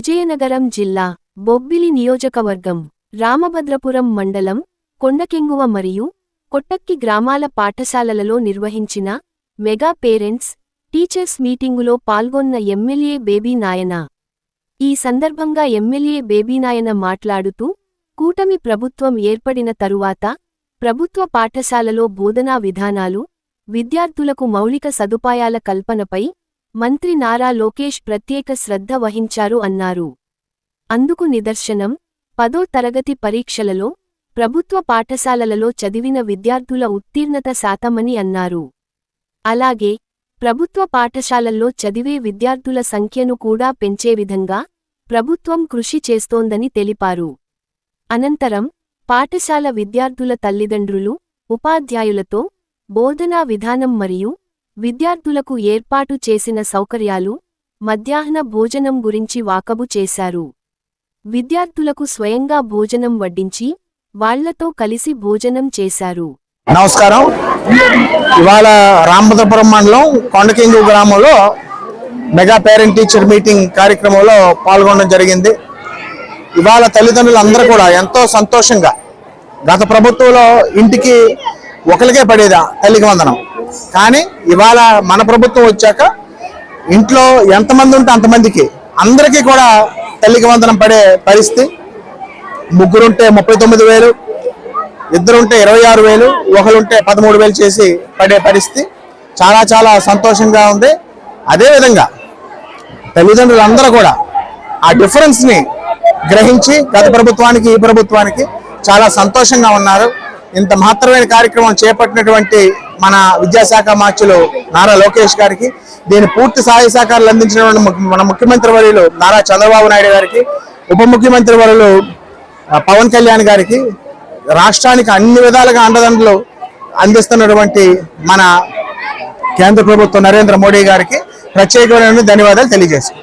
విజయనగరం జిల్లా బొబ్బిలి నియోజకవర్గం రామభద్రపురం మండలం కొండకెంగువ మరియు కొట్టక్కి గ్రామాల పాఠశాలలలో నిర్వహించిన మెగా పేరెంట్స్ టీచర్స్ మీటింగులో పాల్గొన్న ఎమ్మెల్యే బేబీ నాయన. ఈ సందర్భంగా ఎమ్మెల్యే బేబీ నాయన మాట్లాడుతూ, కూటమి ప్రభుత్వం ఏర్పడిన తరువాత ప్రభుత్వ పాఠశాలలో బోధనా విధానాలు, విద్యార్థులకు మౌలిక సదుపాయాల కల్పనపై మంత్రి నారా లోకేష్ ప్రత్యేక శ్రద్ధ వహించారు అన్నారు. అందుకు నిదర్శనం 10వ తరగతి పరీక్షలలో ప్రభుత్వ పాఠశాలలలో చదివిన విద్యార్థుల ఉత్తీర్ణత శాతమని అన్నారు. అలాగే ప్రభుత్వ పాఠశాలల్లో చదివే విద్యార్థుల సంఖ్యను కూడా పెంచే విధంగా ప్రభుత్వం కృషి చేస్తోందని తెలిపారు. అనంతరం పాఠశాల విద్యార్థుల తల్లిదండ్రులు, ఉపాధ్యాయులతో బోధనా విధానం మరియు విద్యార్థులకు ఏర్పాటు చేసిన సౌకర్యాలు, మధ్యాహ్న భోజనం గురించి వాకబు చేశారు. విద్యార్థులకు స్వయంగా భోజనం వడ్డించి వాళ్లతో కలిసి భోజనం చేశారు. నమస్కారం. ఇవాళ రామభద్రపురం మండలం కొండకెంగు గ్రామంలో మెగా పేరెంట్ టీచర్ మీటింగ్ కార్యక్రమంలో పాల్గొనడం జరిగింది. ఇవాళ తల్లిదండ్రులందరూ కూడా ఎంతో సంతోషంగా, గత ప్రభుత్వంలో ఇంటికి ఒకరికే పడేదా తల్లికి వందనం, కానీ ఇవాళ మన ప్రభుత్వం వచ్చాక ఇంట్లో ఎంతమంది ఉంటే అంతమందికి అందరికీ కూడా తల్లికి వందనం పడే పరిస్థితి. ముగ్గురుంటే 39,000, ఇద్దరుంటే 26,000, ఒకరుంటే 13,000 చేసి పడే పరిస్థితి. చాలా చాలా సంతోషంగా ఉంది. అదేవిధంగా తల్లిదండ్రులందరూ కూడా ఆ డిఫరెన్స్ని గ్రహించి గత ప్రభుత్వానికి ఈ ప్రభుత్వానికి చాలా సంతోషంగా ఉన్నారు. ఇంత మహత్తరమైన కార్యక్రమం చేపట్టినటువంటి మన విద్యాశాఖ మార్చులు నారా లోకేష్ గారికి, దీని పూర్తి సహాయ సహకారాలు అందించినటువంటి మన ముఖ్యమంత్రి వర్యులు నారా చంద్రబాబు నాయుడు గారికి, ఉప ముఖ్యమంత్రి వర్యులు పవన్ కళ్యాణ్ గారికి, రాష్ట్రానికి అన్ని విధాలుగా అండదండలు అందిస్తున్నటువంటి మన కేంద్ర ప్రభుత్వం నరేంద్ర మోడీ గారికి ప్రత్యేకమైన ధన్యవాదాలు తెలియజేస్తాం.